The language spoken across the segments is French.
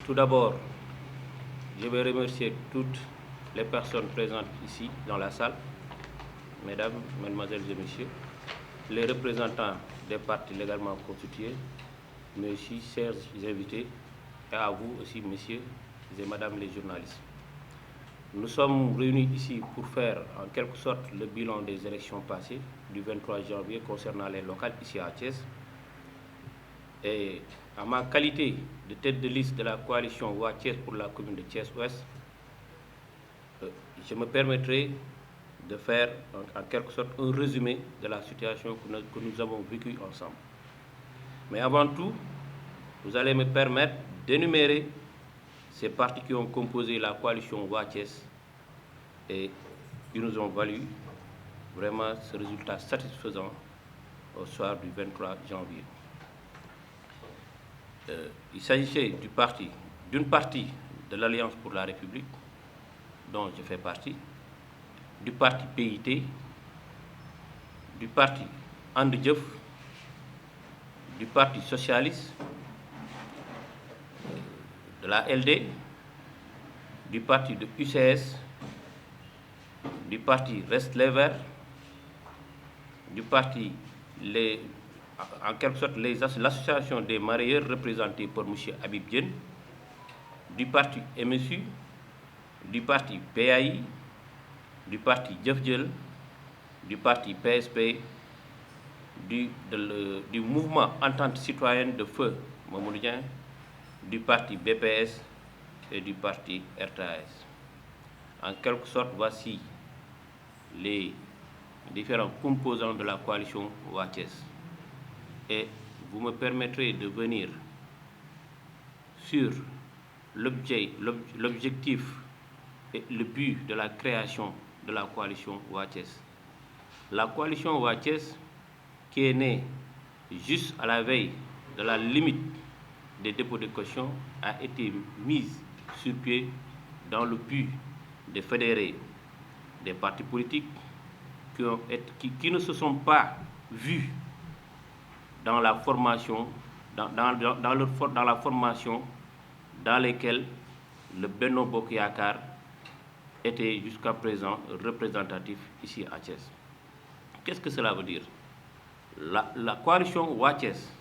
Tout d'abord, je vais remercier toutes les personnes présentes ici dans la salle, mesdames, mesdemoiselles et messieurs, les représentants des partis légalement constitués, mais aussi chers invités, et à vous aussi, messieurs et madame les journalistes. Nous sommes réunis ici pour faire en quelque sorte le bilan des élections passées du 23 janvier concernant les locales ici à Thiès. Et en ma qualité de tête de liste de la coalition Wa Thiès pour la commune de Thiès-Ouest, je me permettrai de faire en quelque sorte un résumé de la situation que nous avons vécue ensemble. Mais avant tout, vous allez me permettre d'énumérer ces partis qui ont composé la coalition Wa Thiès et qui nous ont valu vraiment ce résultat satisfaisant au soir du 23 janvier. Il s'agissait d'une partie de l'Alliance pour la République, dont je fais partie, du parti PIT, du parti And Jëf, du parti socialiste, de la LD, du parti de UCS, du parti Reste les Verts, du parti en quelque sorte l'association des marailleurs représentée par M. Habib Diène, du parti MSU, du parti PAI, du parti Jëf Jël, du parti PSP, du mouvement Entente citoyenne de feu Mamadou Dieng, du parti BPS et du parti RTAS. En quelque sorte, voici les différents composants de la coalition Wa Thiès. Et vous me permettrez de venir sur l'objectif et le but de la création de la coalition Wa Thiès. La coalition Wa Thiès, qui est née juste à la veille de la limite des dépôts de caution, a été mise sur pied dans le but de fédérer des partis politiques qui ne se sont pas vus dans la formation, dans la formation dans laquelle le Benno Bokk Yakaar était jusqu'à présent représentatif ici à Thiès. Qu'est-ce que cela veut dire? La coalition Wa Thiès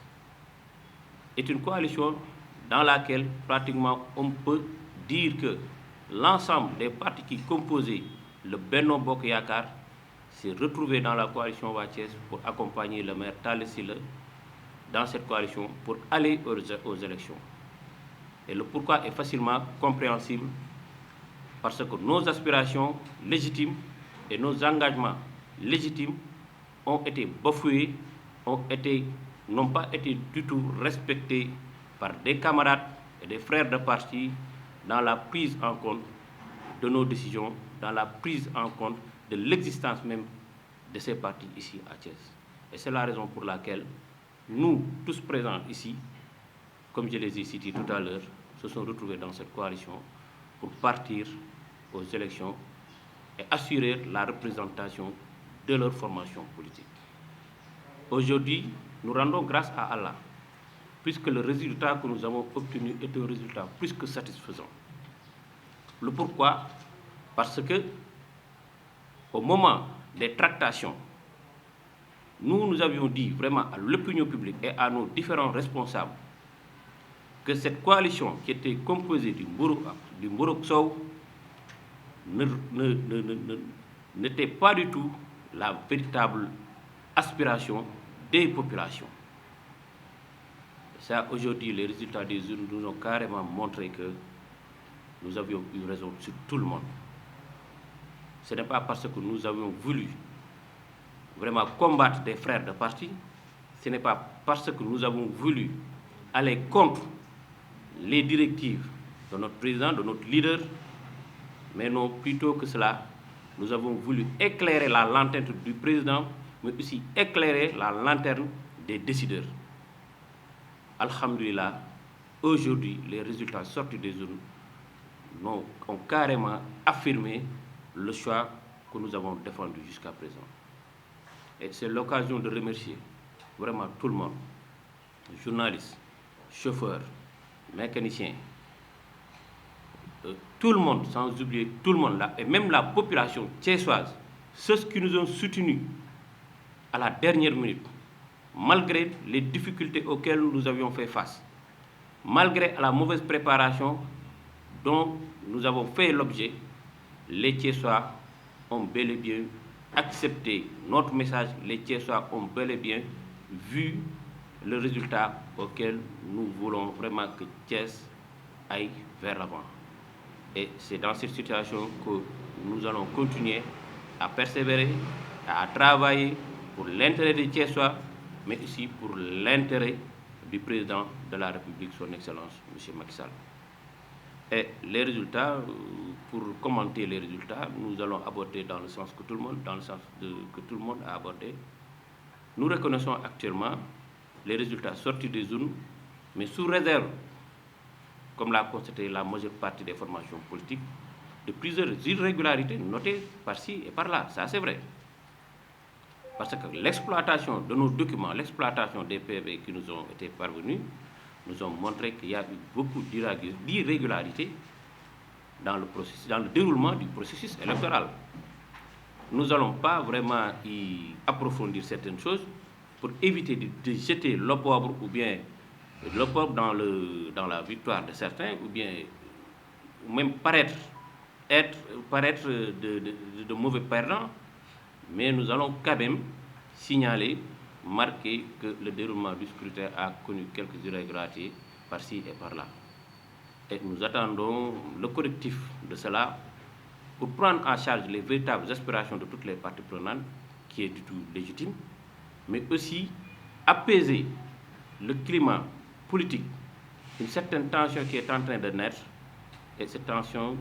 est une coalition dans laquelle pratiquement on peut dire que l'ensemble des partis qui composaient le Benno Bokk Yakaar s'est retrouvé dans la coalition Wa Thiès pour accompagner le maire Talla Sylla dans cette coalition pour aller aux élections. Et le pourquoi est facilement compréhensible parce que nos aspirations légitimes et nos engagements légitimes ont été bafoués, n'ont pas été du tout respectés par des camarades et des frères de parti dans la prise en compte de nos décisions, dans la prise en compte de l'existence même de ces partis ici à Thiès. Et c'est la raison pour laquelle nous, tous présents ici, comme je les ai cités tout à l'heure, se sont retrouvés dans cette coalition pour partir aux élections et assurer la représentation de leur formation politique. Aujourd'hui, nous rendons grâce à Allah, puisque le résultat que nous avons obtenu est un résultat plus que satisfaisant. Le pourquoi? Parce que, au moment des tractations, nous avions dit vraiment à l'opinion publique et à nos différents responsables que cette coalition qui était composée du Mborok Sow n'était pas du tout la véritable aspiration des populations. Ça, aujourd'hui, les résultats des urnes nous ont carrément montré que nous avions eu raison sur tout le monde. Ce n'est pas parce que nous avions voulu vraiment combattre des frères de parti, ce n'est pas parce que nous avons voulu aller contre les directives de notre président, de notre leader, mais non, plutôt que cela, nous avons voulu éclairer la lanterne du président, mais aussi éclairer la lanterne des décideurs. Alhamdulillah, aujourd'hui, les résultats sortis des urnes ont carrément affirmé le choix que nous avons défendu jusqu'à présent. Et c'est l'occasion de remercier vraiment tout le monde, journalistes, chauffeurs, mécaniciens, tout le monde, sans oublier tout le monde là, et même la population thiessoise, ceux qui nous ont soutenus à la dernière minute, malgré les difficultés auxquelles nous avions fait face, malgré la mauvaise préparation dont nous avons fait l'objet, les Thiessois ont bel et bien accepté notre message, les Thiessois ont bel et bien vu le résultat auquel nous voulons vraiment que Thiès aille vers l'avant. Et c'est dans cette situation que nous allons continuer à persévérer, à travailler pour l'intérêt des Thiessois, mais aussi pour l'intérêt du président de la République, son Excellence, M. Macky Sall. Et les résultats, pour commenter les résultats, nous allons aborder dans le sens que tout le monde, que tout le monde a abordé. Nous reconnaissons actuellement les résultats sortis des urnes, mais sous réserve, comme l'a constaté la majeure partie des formations politiques, de plusieurs irrégularités notées par-ci et par-là. Ça, c'est vrai. Parce que l'exploitation de nos documents, l'exploitation des PV qui nous ont été parvenus, nous ont montré qu'il y a eu beaucoup d'irrégularités dans le déroulement du processus électoral. Nous n'allons pas vraiment y approfondir certaines choses pour éviter de jeter l'opprobre ou bien l'opprobre dans la victoire de certains, ou bien même paraître de mauvais perdants, mais nous allons quand même signaler, marquer que le déroulement du scrutin a connu quelques irrégularités par-ci et par-là. Et nous attendons le correctif de cela pour prendre en charge les véritables aspirations de toutes les parties prenantes, qui est du tout légitime, mais aussi apaiser le climat politique, une certaine tension qui est en train de naître, et cette tension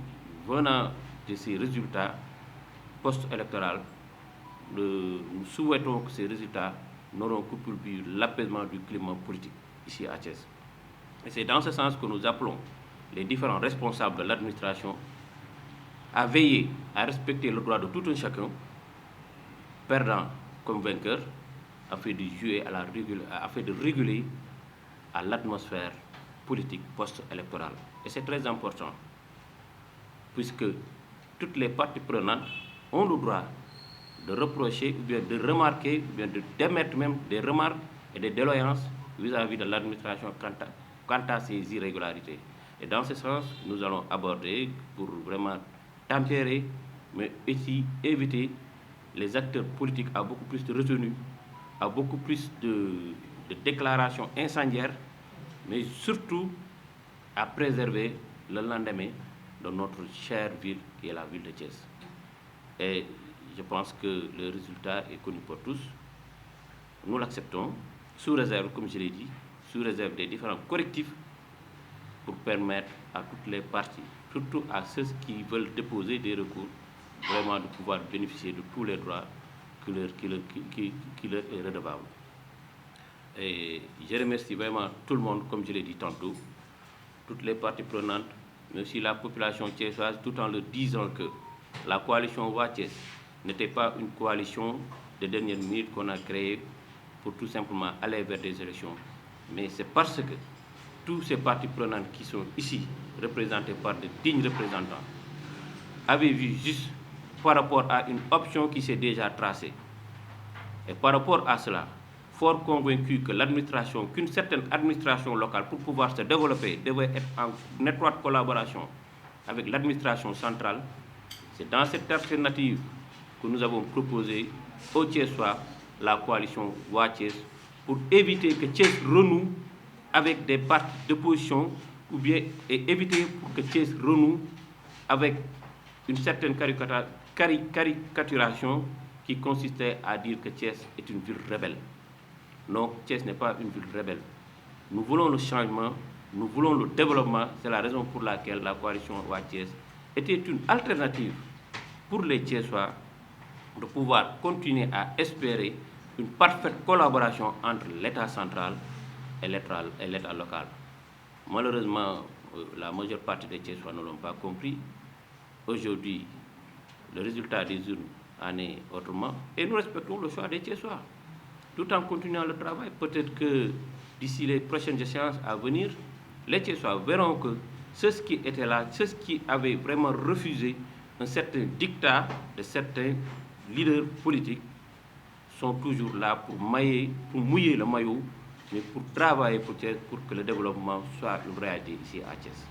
venant de ces résultats post-électoraux, nous souhaitons que ces résultats n'auront que pour but l'apaisement du climat politique ici à Thiès. Et c'est dans ce sens que nous appelons les différents responsables de l'administration à veiller à respecter le droit de tout un chacun, perdant comme vainqueur, afin de réguler à l'atmosphère politique post-électorale. Et c'est très important, puisque toutes les parties prenantes ont le droit de reprocher, ou bien de remarquer, ou bien d'émettre même des remarques et des déloyances vis-à-vis de l'administration quant à ces irrégularités. Et dans ce sens, nous allons aborder pour vraiment tempérer, mais aussi éviter les acteurs politiques à beaucoup plus de retenue, à beaucoup plus de déclarations incendiaires, mais surtout à préserver le lendemain de notre chère ville qui est la ville de Thiès. Et je pense que le résultat est connu pour tous. Nous l'acceptons, sous réserve, comme je l'ai dit, sous réserve des différents correctifs pour permettre à toutes les parties, surtout à ceux qui veulent déposer des recours, vraiment de pouvoir bénéficier de tous les droits qui leur est redevable. Et je remercie vraiment tout le monde, comme je l'ai dit tantôt, toutes les parties prenantes, mais aussi la population thiessoise, tout en leur disant que la coalition Wa Thiès n'était pas une coalition de dernière minute qu'on a créée pour tout simplement aller vers des élections. Mais c'est parce que tous ces parties prenantes qui sont ici, représentés par de dignes représentants, avaient vu juste par rapport à une option qui s'est déjà tracée. Et par rapport à cela, fort convaincu que qu'une certaine administration locale, pour pouvoir se développer, devait être en étroite collaboration avec l'administration centrale. C'est dans cette alternative que nous avons proposé au Thiessois la coalition Wa Thiès pour éviter que Thiès renoue avec des partis d'opposition, ou bien et éviter pour que Thiès renoue avec une certaine caricaturation qui consistait à dire que Thiès est une ville rebelle. Non, Thiès n'est pas une ville rebelle. Nous voulons le changement, nous voulons le développement. C'est la raison pour laquelle la coalition Wa Thiès était une alternative pour les Thiessois de pouvoir continuer à espérer une parfaite collaboration entre l'État central et l'État local. Malheureusement, la majeure partie des Thiessois ne l'ont pas compris. Aujourd'hui, le résultat des urnes en est autrement et nous respectons le choix des Thiessois. Tout en continuant le travail, peut-être que d'ici les prochaines échéances à venir, les Thiessois verront que ceux qui étaient là, ceux qui avaient vraiment refusé un certain dictat de certains leaders politiques sont toujours là pour mouiller le maillot, mais pour travailler pour que le développement soit une réalité ici à Thiès.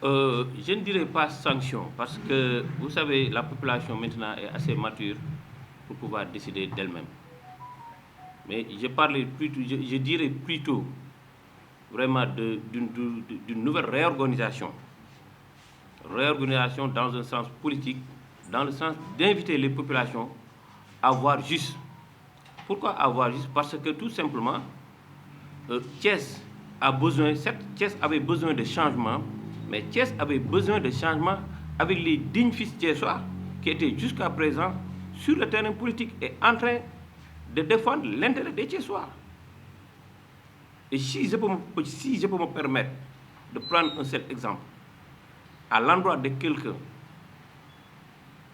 Je ne dirais pas sanction, parce que vous savez, la population maintenant est assez mature pour pouvoir décider d'elle-même. Mais je dirais plutôt vraiment d'une nouvelle réorganisation. Réorganisation dans un sens politique, dans le sens d'inviter les populations à voir juste. Pourquoi avoir juste? Parce que tout simplement, Thiès Thiès avait besoin de changement, mais Thiès avait besoin de changement avec les dignes fils thiessois qui étaient jusqu'à présent sur le terrain politique et en train de défendre l'intérêt des Thiessois. Et si je peux me permettre de prendre un seul exemple, à l'endroit de quelqu'un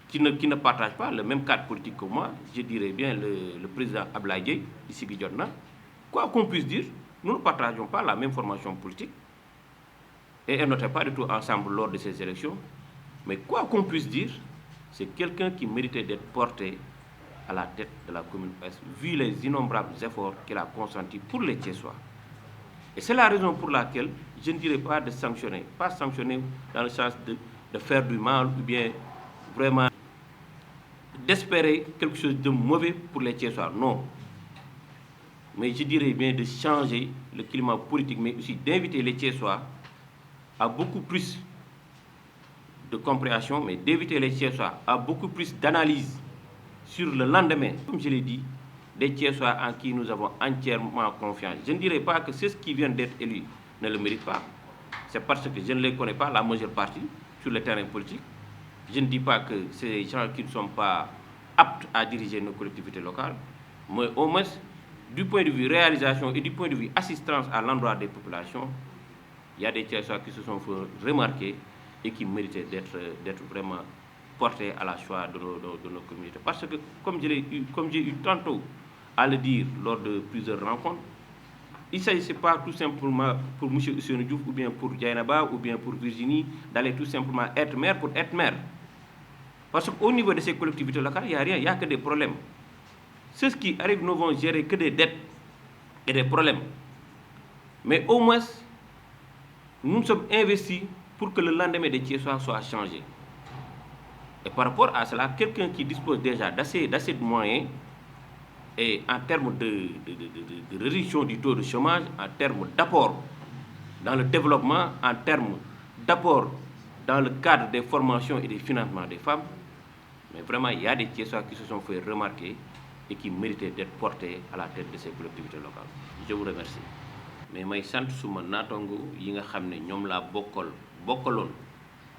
qui ne partage pas le même cadre politique que moi, je dirais bien le président Abdoulaye Dièye, ici Guidjonna, quoi qu'on puisse dire, nous ne partageons pas la même formation politique et elle n'était pas du tout ensemble lors de ces élections. Mais quoi qu'on puisse dire, c'est quelqu'un qui méritait d'être porté à la tête de la commune Ouest, vu les innombrables efforts qu'il a consentis pour les Thiessois. Et c'est la raison pour laquelle je ne dirais pas de sanctionner, pas sanctionner dans le sens de faire du mal ou bien vraiment d'espérer quelque chose de mauvais pour les Thiessois. Non. Mais je dirais bien de changer le climat politique, mais aussi d'inviter les Thiessois à beaucoup plus de compréhension, mais d'inviter les Thiessois à beaucoup plus d'analyse sur le lendemain, comme je l'ai dit, des Thiessois en qui nous avons entièrement confiance. Je ne dirais pas que ceux qui viennent d'être élus ne le méritent pas. C'est parce que je ne les connais pas, la majeure partie, sur le terrain politique. Je ne dis pas que c'est des gens qui ne sont pas aptes à diriger nos collectivités locales, mais au moins, du point de vue réalisation et du point de vue assistance à l'endroit des populations, il y a des Thiessois qui se sont fait remarquer et qui méritaient d'être vraiment portés à la choix de nos communautés. Parce que, comme j'ai eu tantôt à le dire lors de plusieurs rencontres, il ne s'agissait pas tout simplement pour M. Ousseynou Diouf ou bien pour Dieynaba ou bien pour Virginie d'aller tout simplement être maire pour être maire. Parce qu'au niveau de ces collectivités locales, il n'y a rien, il n'y a que des problèmes. Ceux qui arrivent ne vont gérer que des dettes et des problèmes. Mais au moins, nous sommes investis pour que le lendemain des Thiessois soit changé. Et par rapport à cela, quelqu'un qui dispose déjà d'assez de moyens, et en termes de réduction du taux de chômage, en termes d'apport dans le développement, en termes d'apport dans le cadre des formations et des financements des femmes, mais vraiment, il y a des Thiessois qui se sont fait remarquer et qui méritaient d'être portés à la tête de ces collectivités locales. Je vous remercie. Mais may sant suma naatango yi nga xam ne ñoom laa bokkaloon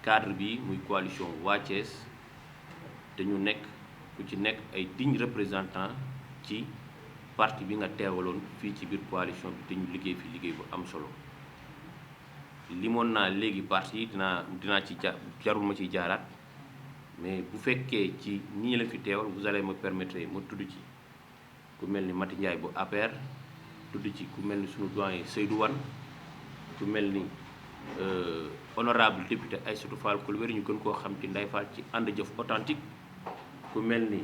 cadre bi muy coalition waa Thiès te ñu nekk ku ci nekk ay dignes représentants ci parti bi nga teewaloon fii ci biir coalition bi te ñu liggéey fi liggéey bu am solo limoon naa léegi parti yi dinaa ci jarul ma ciy jaaraat mais bu fekkee ci ñi la fi teewal vous allez me permettre ma tudd ci ku mel ni Mati Ndiaye bu APR tudd ci ku mel ni sunu doyen Seydou Wane ku mel ni honorable député Aïssatou Fall Coulibaly ñu gën koo xam ci Ndeye Fall ci ànd jëf authentique ku mel ni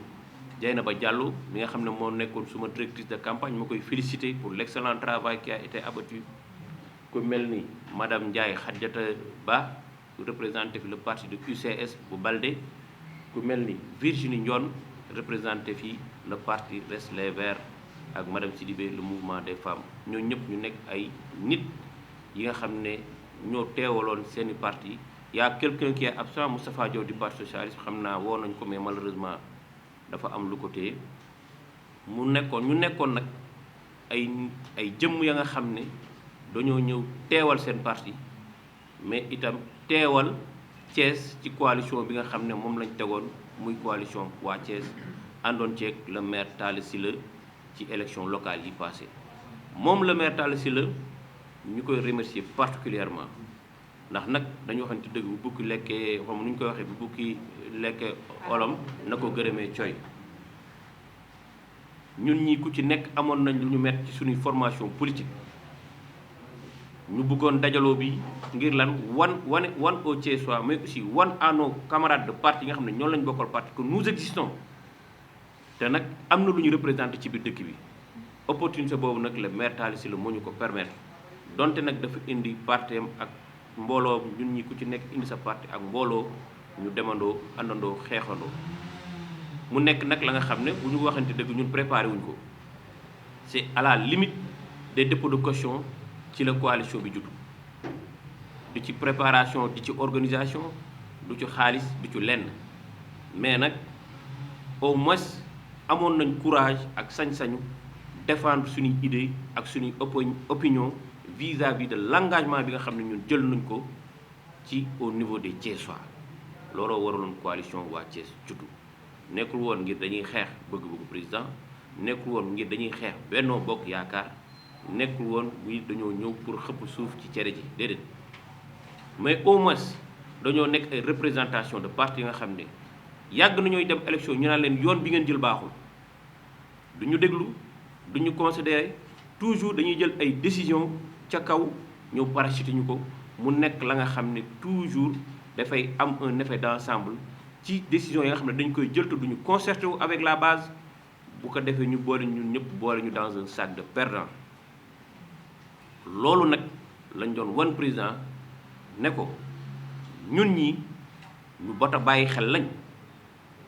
Dieynaba Diallo mi nga xam ne moo nekkoon suma directrice de campagne ma koy féliciter pour l'excellent travail qui a été abattu ku mel ni madame Ndiaye Khadjata Ba représenté fi le parti de UCS bu Baldé ku mel ni Virginie Ndione représenté fi le parti Reste les Verts ak madame Sidibé le mouvement des femmes ñoo ñëpp ñu nekk ay nit yi nga xam ne ñoo teewaloon seeni parti y a quelqu'un qui est absent Moustapha Diaw du parti socialiste xam naa woo nañ ko mais malheureusement dafa am lu ko téye ñu nekkoon nag ay jëmm ya nga xam ne dañoo ñëw teewal seen parti mais itam teewal Thiès ci coalition bi nga xam ne moom lañ tegoon muy coalition waa Thiès àndoon ceeg le maire Talla Sylla ci élection locale yi passé moom le maire Talla Sylla ñu koy remercier particulièrement ndax nag dañu waxante dëgg bu bukki lekkee xam nu ñu koy waxee bu bukki lekkee olom na ko gërëmee coy ñun ñi ku ci nekk amoon nañ lu ñu mettre ci suñuy formation politique ñu bëggoon dajaloo bi ngir lan wan au Thiessois mais aussi wan à nos camarades de parti yi nga xam ne ñoo lañ bokkal parti que nous existons te nag am na lu ñu représenté ci biir dëkk bi opportunité boobu nag le maire Talla Sylla moo ñu ko permettre donte nag dafa indi partem ak mbooloo ñun ñi ku ci nekk indi sa parti ak mbooloo ñu demandoo àndandoo xeexandoo mu nekk nag la nga xam ne bu ñu waxante dëgg ñun préparé wuñ ko c'est à la limite des dépôts de caution ci la coalition bi juddu du ci préparation di ci organisation du ci xaalis du ci lenn mais nag au moins amoon nañ courage ak sañ-sañu défendre suñuy idée ak suñuy opinion vis-à-vis de l'engagement bi nga xam ne ñun jël nañ ko ci au niveau des Thiessois looloo waraloon coalition waa Thiès juddu nekkul woon ngir dañuy xeex bëgg-bëggu président nekkul woon ngir dañuy xeex Benno Bokk Yaakaar nekkul woon muy dañoo ñëw pour xëpp suuf ci cere ji déedéet mais au moins dañoo nekk ay représentation de parti yi nga xam ne yàgg nañooy dem élection ñu naan leen yoon bi ngeen jël baaxul du ñu déglu du ñu considérer toujours dañuy jël ay décision ca kaw ñëw parachuter ñu ko mu nekk la nga xam ne toujours dafay am un effet d'ensemble ci décision yi nga xam ne dañ koy jël te duñu concerté wu avec la base bu ko defee ñu boole ñun ñëpp boole ñu dans un sac de perdants loolu nag lañ doon wan président ne ko ñun ñi ñu bot a bàyyi xel lañ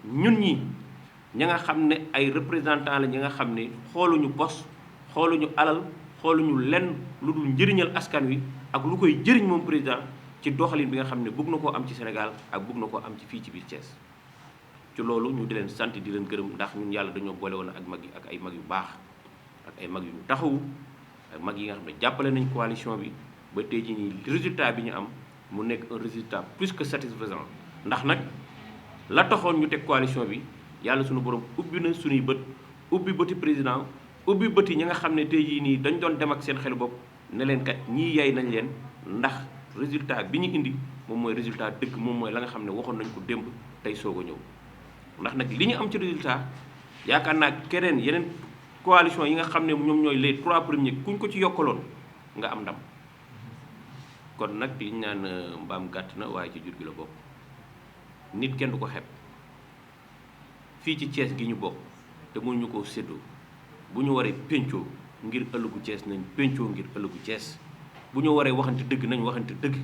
ñun ñi ña nga xam ne ay représentants la ñi nga xam ne xooluñu poste xooluñu alal xooluñu lenn lu dul njëriñal askan wi ak lu koy jëriñ moom président ci doxalin bi nga xam ne bëgg na koo am ci Sénégal ak bëgg na koo am ci fii ci biir Thiès ci loolu ñu di leen sant di leen gërëm ndax ñun yàlla dañoo boole woon ak mag yi ak ay mag yu baax ak ay mag yu ñu taxawu ak mag yi nga xam ne jàppale nañ coalition bi ba tey jii nii résultat bi ñu am mu nekk un résultat plus que satisfaisant ndax nag la taxoon ñu teg coalition bi yàlla suñu borom ubbi na suñuy bët ubbi bëti président ubbi bëti ñi nga xam ne tey jii nii dañ doon dem ak seen xelu bopp ne leen kat ñii yay nañ leen ndax résultat bi ñu indi moom mooy résultat dëgg moom mooy la nga xam ne waxoon nañ ko démb tey soog a ñëw ndax nag li ñu am ci résultat yaakaar naa keneen yeneen coalition yi nga xam ne ñoom ñooy les 3 premiers kuñ ko ci yokkaloon nga am ndam kon nag li ñu naan mbaam gàtt na waaye ci jur gi la bokk nit kenn du ko xeeb fii ci Thiès gi ñu bokk te mënuñu koo séddoo bu ñu waree péncoo ngir ëllëgu Thiès nañ péncoo ngir ëllëgu Thiès bu ñu waree waxante dëgg nañ waxante dëgg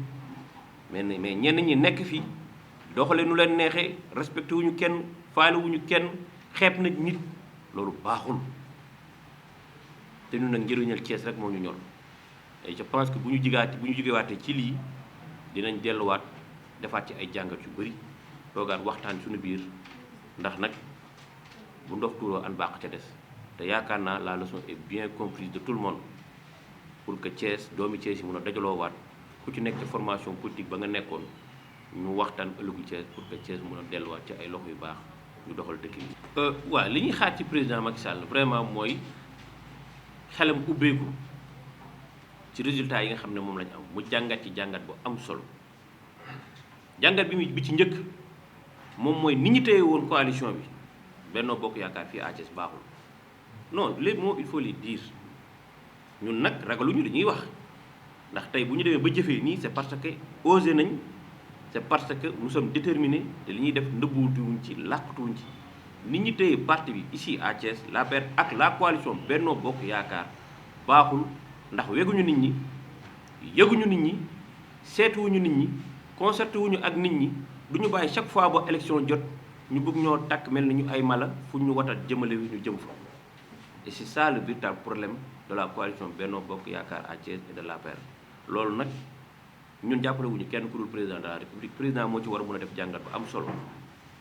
mais ñenn ñi nekk fii doxale nu leen neexee respecté wuñu kenn faale wuñu kenn xeeb nañ nit loolu baaxul te ñun nag njëriñal Thiès rek moo ñu ñor et je pense que bu ñu jógewaatee ci lii dinañ delluwaat defaat ci ay jàngat yu bëri toogaat waxtaan suñu biir ndax nag bu ndox tuuroo an baax ca des te yaakaar naa la leçon est bien comprise de tout le monde pour que Thiès doomi Thiès yi mun a dajaloowaat ku ci nekk ci formation politique ba nga nekkoon ñu waxtaan ëllëgu Thiès pour que Thiès mun a delluwaat ci ay loxo yu baax ñu doxal dëkk bi. waaw li ñuy xaar ci président Macky Sall vraiment mooy xelam ubbeeku ci résultat yi nga xam ne moom lañu am mu jàngat ci jàngat bu am solo jàngat bi ci njëkk moom mooy ni ñu téye woon coalition bi Benno Bokk Yaakaar fii à Thiès baaxul non les mots il faut les dire ñun nag ragaluñu li ñuy wax ndax tey bu ñu demee ba jëfee nii c'est parce que osé nañ c'est parce que nous sommes déterminés te li ñuy def nëbbuwutuwuñ ci làqatuwuñ ci nit ñi téye parti bi ici à Thiès l'APR ak la coalition Benno Bokk Yaakaar baaxul ndax weguñu nit ñi yëguñu nit ñi seetuwuñu nit ñi concerté wuñu ak nit ñi duñu bàyyi chaque fois ba élection jot ñu bëgg ñoo takk mel ni ñu ay mala fu ñu watat jëmale wi ñu jëm fa et c'est ça le véritable problème de la coalition Benno Bokk Yaakaar à Thiès et de l'APR loolu nag ñun jàppale wuñu kenn ku dul président de la république président moo ci war a mën a def jàngat bu am solo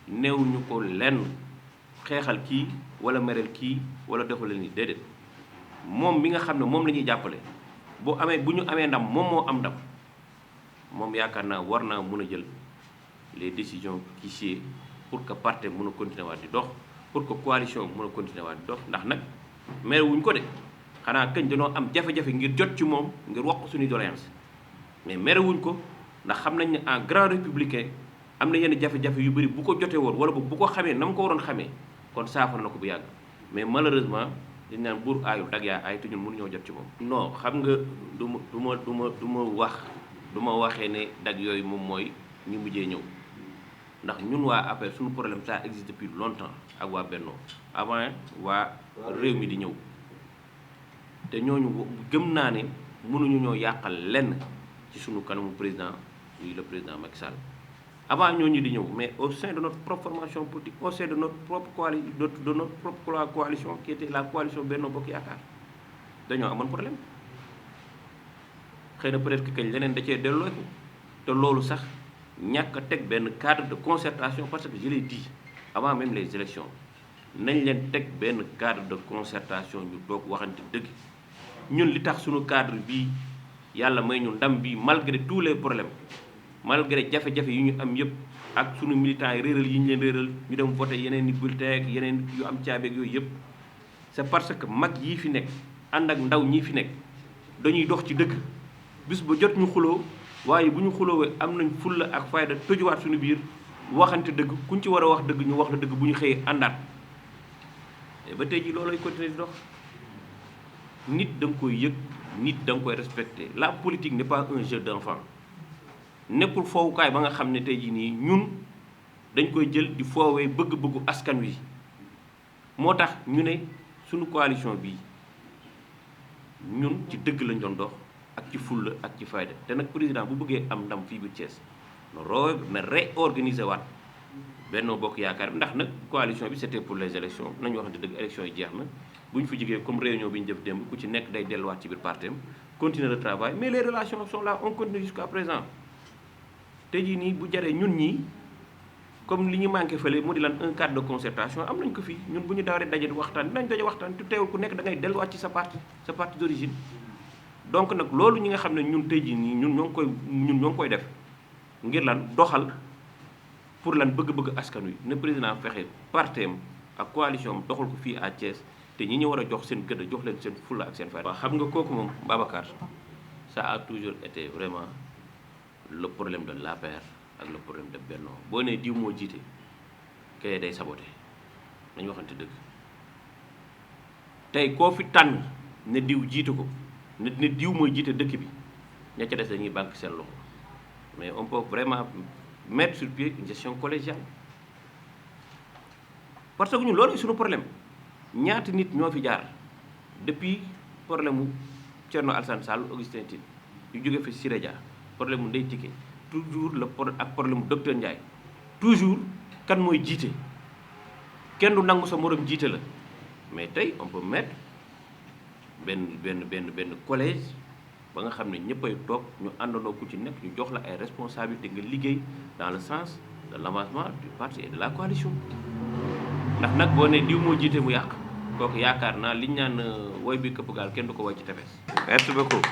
néewuñu ko lenn xeexal kii wala mereel kii wala defal ni déedéet moom mi nga xam ne moom la ñuy jàppale bu ñu amee ndam moom moo am ndam moom yaakaar naa war naa mën a jël les décisions qui sied pour que parti mën a continuer waat di dox pour que coalition mën a continuer waat di dox ndax nag mere wuñ ko de xanaa kañ dañoo am jafe-jafe ngir jot ci moom ngir wax ko suñuy doléance mais mere wuñ ko ndax xam nañ ne en grand républicain am na yenn jafe-jafe yu bëri bu ko jotee woon wala bu ko xamee na mu ko waroon xamee kon saafara na ko bu yàgg mais malheureusement dañ naan buur aayul dag yaa aay te ñun mënuñoo jot ci moom. non xam nga du ma waxee ne dag yooyu moom mooy ñu mujjee ñëw ndax ñun waa APR suñu problème ça existe depuis longtemps ak waa Benno avant waa réew mi di ñëw te ñooñu gëm naa ne mënuñu ñoo yàqal lenn ci suñu kanamu président muy le président Macky Sall avant ñooñu di ñëw mais au sein de notre propre formation politique au sein de notre propre coalition qui était la coalition Benno Bokk Yaakaar dañoo amoon problème xëy na peut-être que kañ leneen da cee delloo te loolu sax ñàkk a teg benn cadre de concertation parce que je l'ai dit avant même les élections nañ leen teg benn cadre de concertation ñu toog waxante dëgg ñun li tax suñu cadre bii yàlla may ñu ndam bii malgré tous les problèmes malgré jafe-jafe yu ñu am yëpp ak sunu militants yi réeral yi ñu leen réeral ñu dem voté yeneen i bulletin ak yeneen yu am caabeeg yooyu yëpp c'est parce que mag yii fi nekk ànd ak ndaw ñii fi nekk dañuy dox ci dëgg bis ba jot ñu xuloo waaye bu ñu xuloowee am nañ fulla ak fayda tojuwaat suñu biir waxante dëgg kuñ ci war a wax dëgg ñu wax la dëgg bu ñu xëyee àndaat ba tey ji loolay continuer di dox nit da nga koy yëg nit da nga koy respecter la politique n'est pas un jeu d'enfant nekkul foowukaay ba nga xam ne tey jii nii ñun dañ koy jël di foowee bëgg-bëggu askan wi moo tax ñu ne suñu coalition bii ñun ci dëgg lañ doon dox ak ci fulla ak ci fayda te nag président bu bëggee am ndam fii biir Thiès na réorganiser waat Benno Bokk Yaakaar ndax nag coalition bi c'était pour les élections nañu waxante dëgg élections yi jeex na bu ñu fi jógee comme réunion bi ñu def démb ku ci nekk day delluwaat ci biir parti am continuer le travail mais les relations sont là on continue jusqu'à présent te jii nii bu jaree ñun ñii comme li ñu manqué fële mu di lan un cadre de concertation am nañ ko fii ñun bu ñu dawaree daje waxtaan dinañ daje waxtaan te teewul ku nekk da ngay delluwaat ci sa parti d'origine donc nag loolu ñi nga xam ne ñun tey jii nii ñun ñoo ngi koy def ngir lan doxal pour lan bëgg-bëgg askan wi ne président fexe partem ak coalition am doxal ko fii à Thiès te ñi ñu war a jox seen gëdd jox leen seen fulla ak seen fayda. waaw xam nga kooku moom Babacar ça a toujours été vraiment le problème de l'APR ak le problème de Benno boo nee diw moo jiite kay day saboté dañu waxante dëgg tey koo fi tànn ne diw jiite ko ne diw mooy jiite dëkk bi ña ca des dañuy banque seen loxo mais on peut vraiment mettre sur pied une gestion collégiale parce que ñun loolu suñu problème ñaata nit ñoo fi jaar depuis problème mu Thierno Alassane Sall Augustin Tine yu jóge fi Siré Dia problème mu Ndeye Tické toujours ak problème mu docteur Ndiaye toujours kan mooy jiite kenn du nangu sa morom jiite la mais tey on peut mettre benn collège ba nga xam ne ñëppay toog ñu àndandoo ku ci nekk ñu jox la ay responsabilités nga liggéey dans le sens de l'avancement du parti et de la coalition ndax nag boo ne diw moo jiite mu yàq kooku yaakaar naa liñ naan woy bi këpp gaal kenn du ko woy ci tefes. Merci beaucoup.